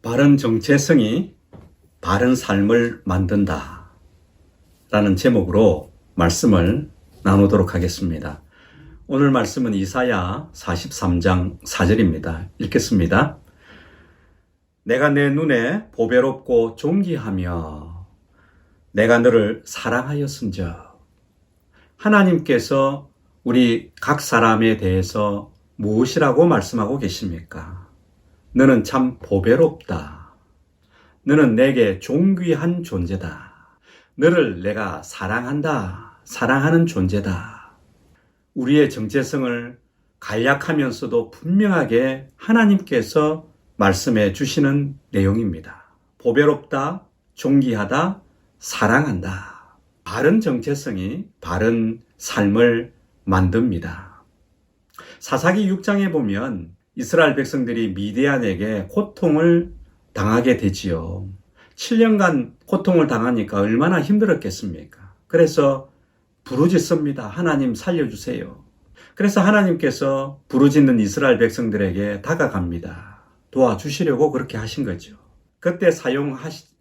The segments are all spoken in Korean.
바른 정체성이 바른 삶을 만든다 라는 제목으로 말씀을 나누도록 하겠습니다. 오늘 말씀은 이사야 43장 4절입니다. 읽겠습니다. 내가 내 눈에 보배롭고 존귀하며 내가 너를 사랑하였은즉. 하나님께서 우리 각 사람에 대해서 무엇이라고 말씀하고 계십니까? 너는 참 보배롭다. 너는 내게 존귀한 존재다. 너를 내가 사랑한다. 사랑하는 존재다. 우리의 정체성을 간략하면서도 분명하게 하나님께서 말씀해 주시는 내용입니다. 보배롭다, 존귀하다, 사랑한다. 바른 정체성이 바른 삶을 만듭니다. 사사기 6장에 보면 이스라엘 백성들이 미디안에게 고통을 당하게 되지요. 7년간 고통을 당하니까 얼마나 힘들었겠습니까? 그래서 부르짖습니다. 하나님 살려주세요. 그래서 하나님께서 부르짖는 이스라엘 백성들에게 다가갑니다. 도와주시려고 그렇게 하신 거죠. 그때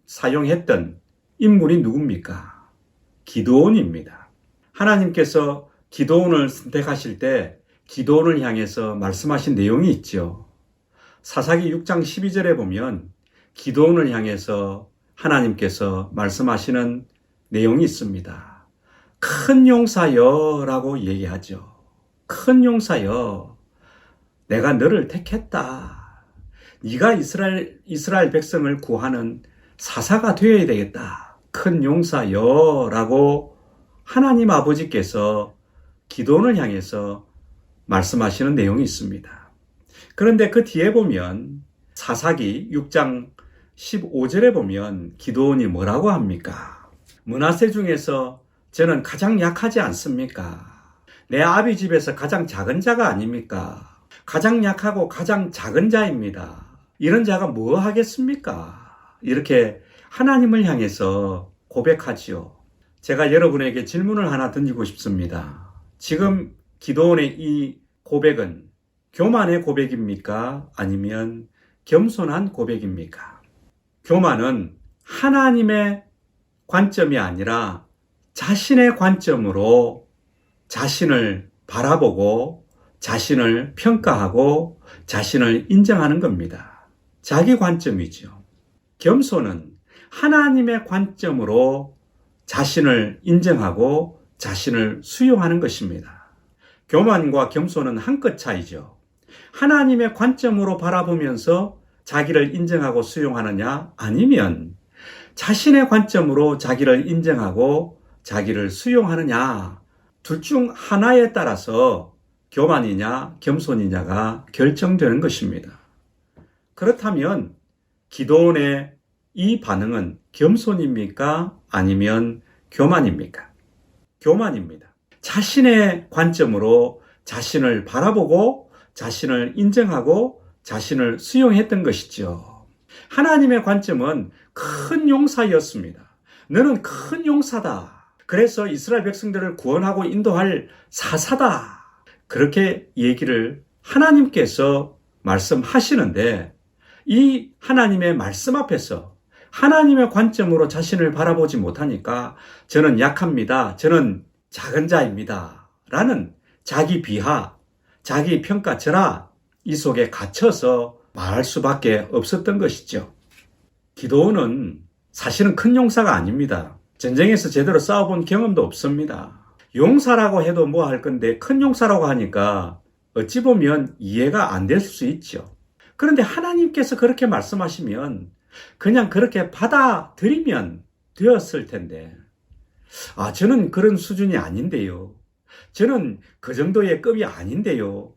사용했던 인물이 누굽니까? 기드온입니다. 하나님께서 기드온을 선택하실 때 기드온을 향해서 말씀하신 내용이 있죠. 사사기 6장 12절에 보면 기드온을 향해서 하나님께서 말씀하시는 내용이 있습니다. 큰 용사여 라고 얘기하죠. 큰 용사여, 내가 너를 택했다. 네가 이스라엘 백성을 구하는 사사가 되어야 되겠다. 큰 용사여 라고 하나님 아버지께서 기드온을 향해서 말씀하시는 내용이 있습니다. 그런데 그 뒤에 보면 사사기 6장 15절에 보면 기드온이 뭐라고 합니까? 므낫세 중에서 저는 가장 약하지 않습니까? 내 아비 집에서 가장 작은 자가 아닙니까? 가장 약하고 가장 작은 자입니다. 이런 자가 뭐 하겠습니까? 이렇게 하나님을 향해서 고백하지요. 제가 여러분에게 질문을 하나 던지고 싶습니다. 지금 기드온의 이 고백은 교만의 고백입니까? 아니면 겸손한 고백입니까? 교만은 하나님의 관점이 아니라 자신의 관점으로 자신을 바라보고 자신을 평가하고 자신을 인정하는 겁니다. 자기 관점이죠. 겸손은 하나님의 관점으로 자신을 인정하고 자신을 수용하는 것입니다. 교만과 겸손은 한 끗 차이죠. 하나님의 관점으로 바라보면서 자기를 인정하고 수용하느냐, 아니면 자신의 관점으로 자기를 인정하고 자기를 수용하느냐, 둘 중 하나에 따라서 교만이냐 겸손이냐가 결정되는 것입니다. 그렇다면 기드온의 이 반응은 겸손입니까? 아니면 교만입니까? 교만입니다. 자신의 관점으로 자신을 바라보고 자신을 인정하고 자신을 수용했던 것이죠. 하나님의 관점은 큰 용사였습니다. 너는 큰 용사다. 그래서 이스라엘 백성들을 구원하고 인도할 사사다. 그렇게 얘기를 하나님께서 말씀하시는데, 이 하나님의 말씀 앞에서 하나님의 관점으로 자신을 바라보지 못하니까 저는 약합니다. 저는 작은 자입니다. 라는 자기 비하, 자기 평가처럼 이 속에 갇혀서 말할 수밖에 없었던 것이죠. 기드온은 사실은 큰 용사가 아닙니다. 전쟁에서 제대로 싸워본 경험도 없습니다. 용사라고 해도 뭐 할 건데 큰 용사라고 하니까 어찌 보면 이해가 안 될 수 있죠. 그런데 하나님께서 그렇게 말씀하시면 그냥 그렇게 받아들이면 되었을 텐데, 저는 그런 수준이 아닌데요. 저는 그 정도의 급이 아닌데요.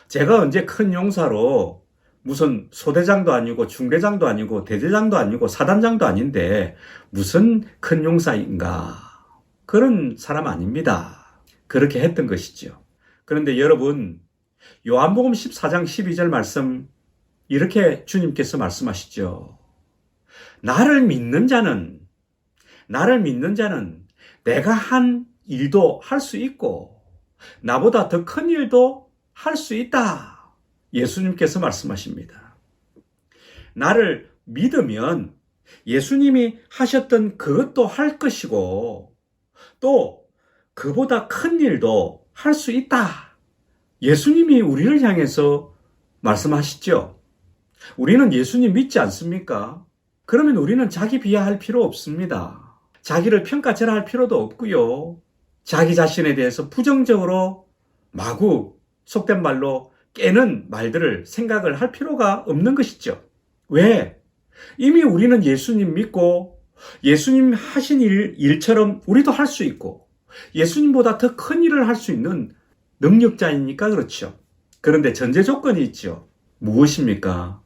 제가 언제 큰 용사로 무슨 소대장도 아니고 중대장도 아니고 대대장도 아니고 사단장도 아닌데 무슨 큰 용사인가. 그런 사람 아닙니다. 그렇게 했던 것이죠. 그런데 여러분, 요한복음 14장 12절 말씀 이렇게 주님께서 말씀하시죠. 나를 믿는 자는 내가 한 일도 할 수 있고 나보다 더 큰 일도 할 수 있다. 예수님께서 말씀하십니다. 나를 믿으면 예수님이 하셨던 그것도 할 것이고 또 그보다 큰 일도 할 수 있다. 예수님이 우리를 향해서 말씀하시죠. 우리는 예수님 믿지 않습니까? 그러면 우리는 자기 비하할 필요 없습니다. 자기를 평가절하할 필요도 없고요. 자기 자신에 대해서 부정적으로 마구 속된 말로 깨는 말들을 생각을 할 필요가 없는 것이죠. 왜? 이미 우리는 예수님 믿고 예수님 하신 일처럼 우리도 할 수 있고 예수님보다 더 큰 일을 할 수 있는 능력자이니까 그렇죠. 그런데 전제 조건이 있죠. 무엇입니까?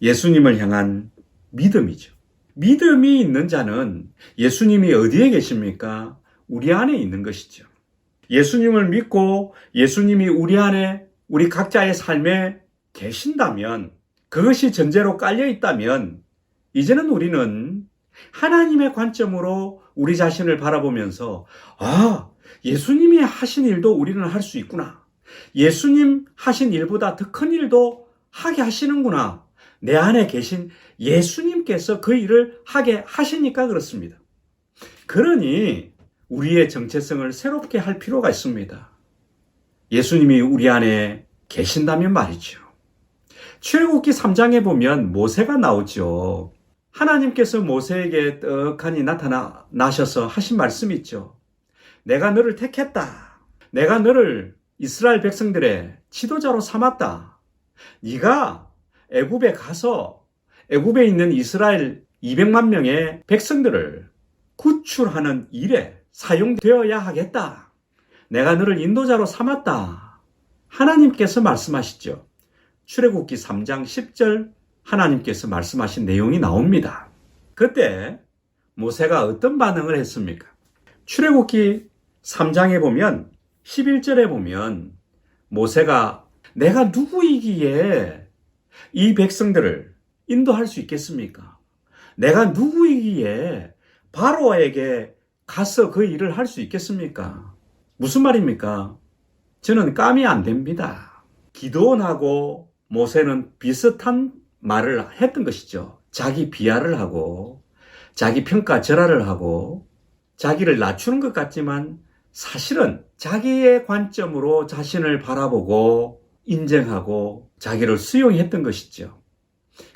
예수님을 향한 믿음이죠. 믿음이 있는 자는 예수님이 어디에 계십니까? 우리 안에 있는 것이죠. 예수님을 믿고 예수님이 우리 안에 우리 각자의 삶에 계신다면 그것이 전제로 깔려 있다면 이제는 우리는 하나님의 관점으로 우리 자신을 바라보면서 예수님이 하신 일도 우리는 할 수 있구나. 예수님 하신 일보다 더 큰 일도 하게 하시는구나. 내 안에 계신 예수님께서 그 일을 하게 하시니까 그렇습니다. 그러니 우리의 정체성을 새롭게 할 필요가 있습니다. 예수님이 우리 안에 계신다면 말이죠. 출애굽기 3장에 보면 모세가 나오죠. 하나님께서 모세에게 떡하니 나타나셔서 하신 말씀이 있죠. 내가 너를 택했다. 내가 너를 이스라엘 백성들의 지도자로 삼았다. 네가 애굽에 가서 애굽에 있는 이스라엘 200만 명의 백성들을 구출하는 일에 사용되어야 하겠다. 내가 너를 인도자로 삼았다. 하나님께서 말씀하시죠. 출애굽기 3장 10절 하나님께서 말씀하신 내용이 나옵니다. 그때 모세가 어떤 반응을 했습니까? 출애굽기 3장에 보면 11절에 보면 모세가 내가 누구이기에 이 백성들을 인도할 수 있겠습니까? 내가 누구이기에 바로에게 가서 그 일을 할 수 있겠습니까? 무슨 말입니까? 저는 감이 안 됩니다. 기드온하고 모세는 비슷한 말을 했던 것이죠. 자기 비하를 하고 자기 평가절하를 하고 자기를 낮추는 것 같지만 사실은 자기의 관점으로 자신을 바라보고 인정하고 자기를 수용했던 것이죠.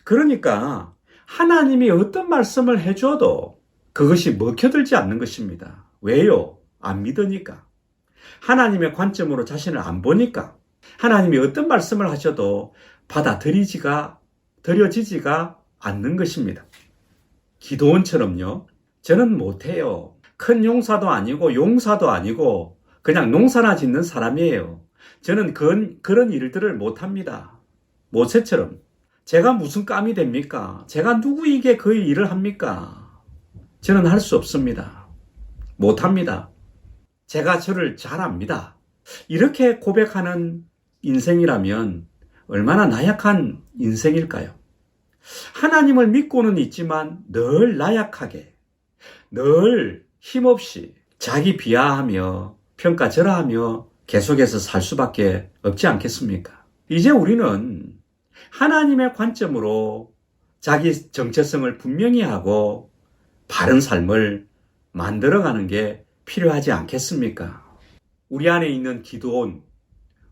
그러니까 하나님이 어떤 말씀을 해줘도 그것이 먹혀들지 않는 것입니다. 왜요? 안 믿으니까. 하나님의 관점으로 자신을 안 보니까. 하나님이 어떤 말씀을 하셔도 받아들여지지가 않는 것입니다. 기드온처럼요. 저는 못해요. 큰 용사도 아니고 용사도 아니고 그냥 농사나 짓는 사람이에요. 저는 그런 일들을 못합니다. 모세처럼 제가 무슨 감이 됩니까? 제가 누구에게 그 일을 합니까? 저는 할 수 없습니다. 못합니다. 제가 저를 잘 압니다. 이렇게 고백하는 인생이라면 얼마나 나약한 인생일까요? 하나님을 믿고는 있지만 늘 나약하게, 늘 힘없이 자기 비하하며 평가절하하며 계속해서 살 수밖에 없지 않겠습니까? 이제 우리는 하나님의 관점으로 자기 정체성을 분명히 하고 바른 삶을 만들어가는 게 필요하지 않겠습니까? 우리 안에 있는 기드온,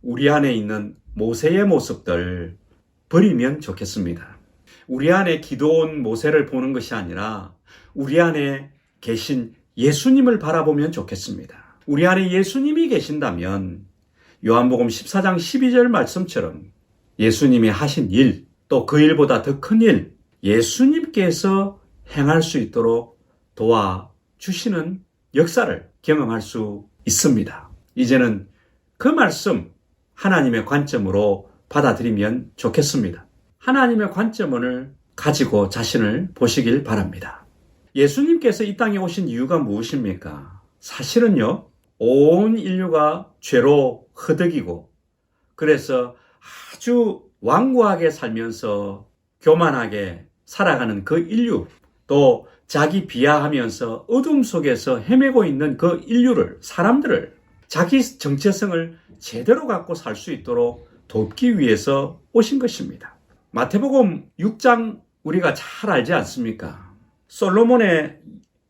우리 안에 있는 모세의 모습들 버리면 좋겠습니다. 우리 안에 기드온 모세를 보는 것이 아니라 우리 안에 계신 예수님을 바라보면 좋겠습니다. 우리 안에 예수님이 계신다면 요한복음 14장 12절 말씀처럼 예수님이 하신 일, 또 그 일보다 더 큰 일, 예수님께서 행할 수 있도록 도와주시는 역사를 경험할 수 있습니다. 이제는 그 말씀 하나님의 관점으로 받아들이면 좋겠습니다. 하나님의 관점을 가지고 자신을 보시길 바랍니다. 예수님께서 이 땅에 오신 이유가 무엇입니까? 사실은요, 온 인류가 죄로 허덕이고 그래서 아주 완고하게 살면서 교만하게 살아가는 그 인류, 또 자기 비하하면서 어둠 속에서 헤매고 있는 그 인류를, 사람들을 자기 정체성을 제대로 갖고 살 수 있도록 돕기 위해서 오신 것입니다. 마태복음 6장 우리가 잘 알지 않습니까? 솔로몬의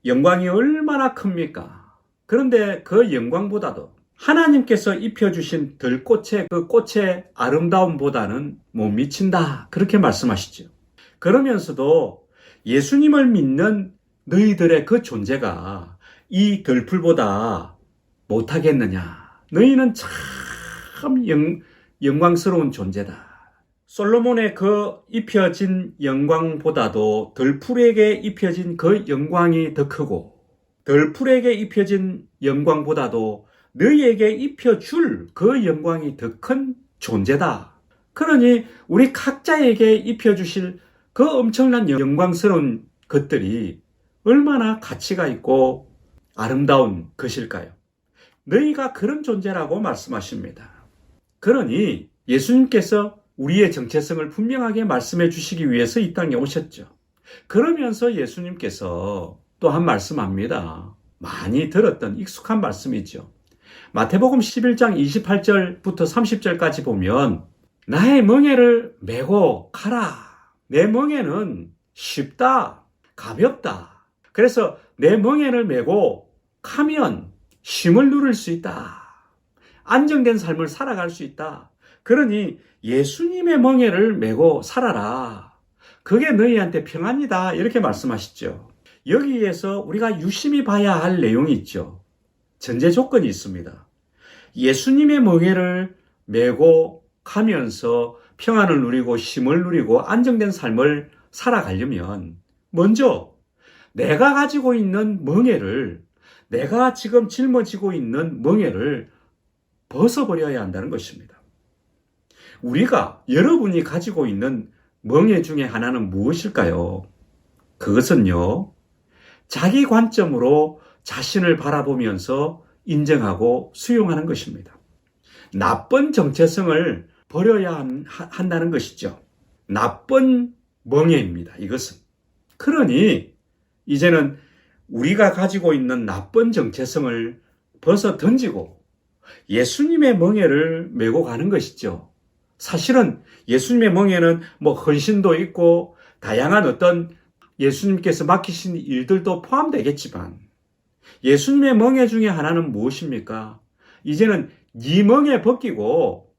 영광이 얼마나 큽니까? 그런데 그 영광보다도 하나님께서 입혀주신 들꽃의 그 꽃의 아름다움보다는 못 미친다. 그렇게 말씀하시죠. 그러면서도 예수님을 믿는 너희들의 그 존재가 이 들풀보다 못하겠느냐. 너희는 참 영광스러운 존재다. 솔로몬의 그 입혀진 영광보다도 들풀에게 입혀진 그 영광이 더 크고 들풀에게 입혀진 영광보다도 너희에게 입혀줄 그 영광이 더 큰 존재다. 그러니 우리 각자에게 입혀주실 그 엄청난 영광스러운 것들이 얼마나 가치가 있고 아름다운 것일까요? 너희가 그런 존재라고 말씀하십니다. 그러니 예수님께서 우리의 정체성을 분명하게 말씀해 주시기 위해서 이 땅에 오셨죠. 그러면서 예수님께서 또 한 말씀합니다. 많이 들었던 익숙한 말씀이죠. 마태복음 11장 28절부터 30절까지 보면 나의 멍에를 메고 가라. 내 멍에는 쉽다. 가볍다. 그래서 내 멍에를 메고 가면 쉼을 누릴 수 있다. 안정된 삶을 살아갈 수 있다. 그러니 예수님의 멍에를 메고 살아라. 그게 너희한테 평안이다. 이렇게 말씀하시죠. 여기에서 우리가 유심히 봐야 할 내용이 있죠. 전제 조건이 있습니다. 예수님의 멍에를 메고 가면서 평안을 누리고 쉼을 누리고 안정된 삶을 살아가려면 먼저 내가 가지고 있는 멍에를 내가 지금 짊어지고 있는 멍에를 벗어버려야 한다는 것입니다. 우리가 여러분이 가지고 있는 멍에 중에 하나는 무엇일까요? 그것은요. 자기 관점으로 자신을 바라보면서 인정하고 수용하는 것입니다. 나쁜 정체성을 버려야 한다는 것이죠. 나쁜 멍에입니다. 이것은. 그러니 이제는 우리가 가지고 있는 나쁜 정체성을 벗어 던지고 예수님의 멍에를 메고 가는 것이죠. 사실은 예수님의 멍에는 헌신도 있고 다양한 어떤 예수님께서 맡기신 일들도 포함되겠지만 예수님의 멍에 중에 하나는 무엇입니까? 이제는 네 멍에 벗기고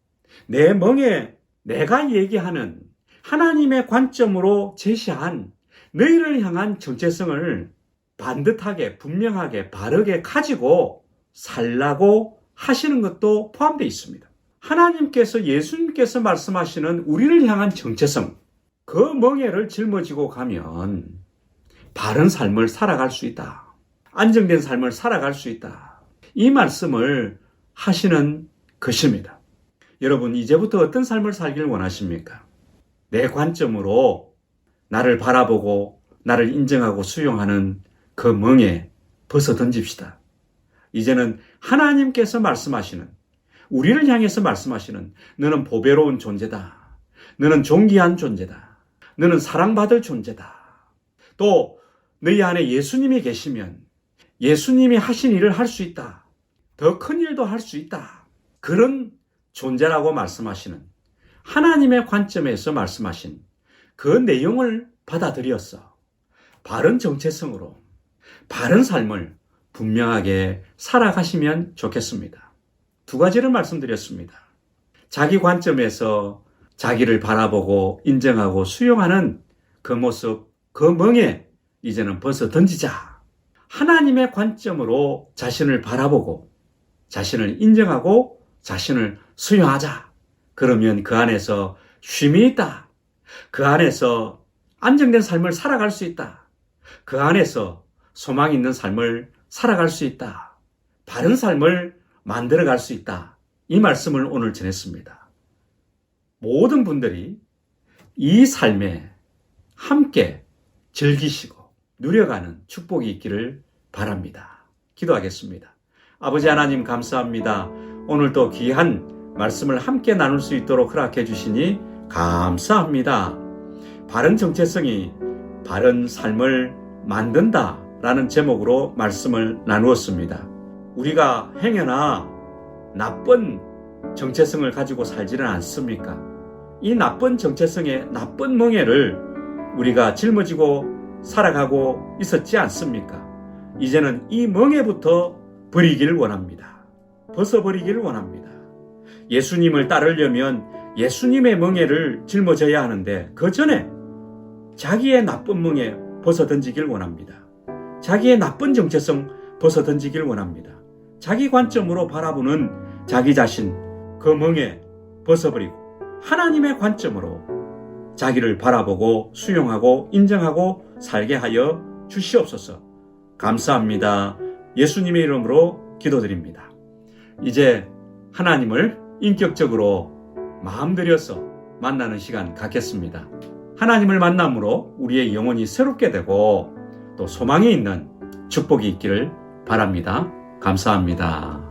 내 멍에 내가 얘기하는 하나님의 관점으로 제시한 너희를 향한 정체성을 반듯하게 분명하게 바르게 가지고 살라고 하시는 것도 포함되어 있습니다. 하나님께서 예수님께서 말씀하시는 우리를 향한 정체성 그 멍에를 짊어지고 가면 바른 삶을 살아갈 수 있다. 안정된 삶을 살아갈 수 있다. 이 말씀을 하시는 것입니다. 여러분 이제부터 어떤 삶을 살기를 원하십니까? 내 관점으로 나를 바라보고 나를 인정하고 수용하는 그 멍에 벗어 던집시다. 이제는 하나님께서 말씀하시는 우리를 향해서 말씀하시는 너는 보배로운 존재다. 너는 존귀한 존재다. 너는 사랑받을 존재다. 또 너희 안에 예수님이 계시면 예수님이 하신 일을 할 수 있다. 더 큰 일도 할 수 있다. 그런 존재라고 말씀하시는 하나님의 관점에서 말씀하신 그 내용을 받아들여서 바른 정체성으로 바른 삶을 분명하게 살아가시면 좋겠습니다. 두 가지를 말씀드렸습니다. 자기 관점에서 자기를 바라보고 인정하고 수용하는 그 모습, 그 멍에 이제는 벗어 던지자. 하나님의 관점으로 자신을 바라보고 자신을 인정하고 자신을 수용하자. 그러면 그 안에서 쉼이 있다. 그 안에서 안정된 삶을 살아갈 수 있다. 그 안에서 소망 있는 삶을 살아갈 수 있다. 바른 삶을 만들어갈 수 있다. 이 말씀을 오늘 전했습니다. 모든 분들이 이 삶에 함께 즐기시고 누려가는 축복이 있기를 바랍니다. 기도하겠습니다. 아버지 하나님 감사합니다. 오늘도 귀한 말씀을 함께 나눌 수 있도록 허락해 주시니 감사합니다. 바른 정체성이 바른 삶을 만든다라는 제목으로 말씀을 나누었습니다. 우리가 행여나 나쁜 정체성을 가지고 살지는 않습니까? 이 나쁜 정체성의 나쁜 멍에를 우리가 짊어지고 살아가고 있었지 않습니까? 이제는 이 멍에부터 버리기를 원합니다. 벗어버리기를 원합니다. 예수님을 따르려면 예수님의 멍에를 짊어져야 하는데 그 전에 자기의 나쁜 멍에 벗어던지길 원합니다. 자기의 나쁜 정체성 벗어던지길 원합니다. 자기 관점으로 바라보는 자기 자신 그 멍에 벗어버리고 하나님의 관점으로 자기를 바라보고 수용하고 인정하고 살게 하여 주시옵소서. 감사합니다. 예수님의 이름으로 기도드립니다. 이제 하나님을 인격적으로 마음 들여서 만나는 시간 갖겠습니다. 하나님을 만남으로 우리의 영혼이 새롭게 되고 또 소망이 있는 축복이 있기를 바랍니다. 감사합니다.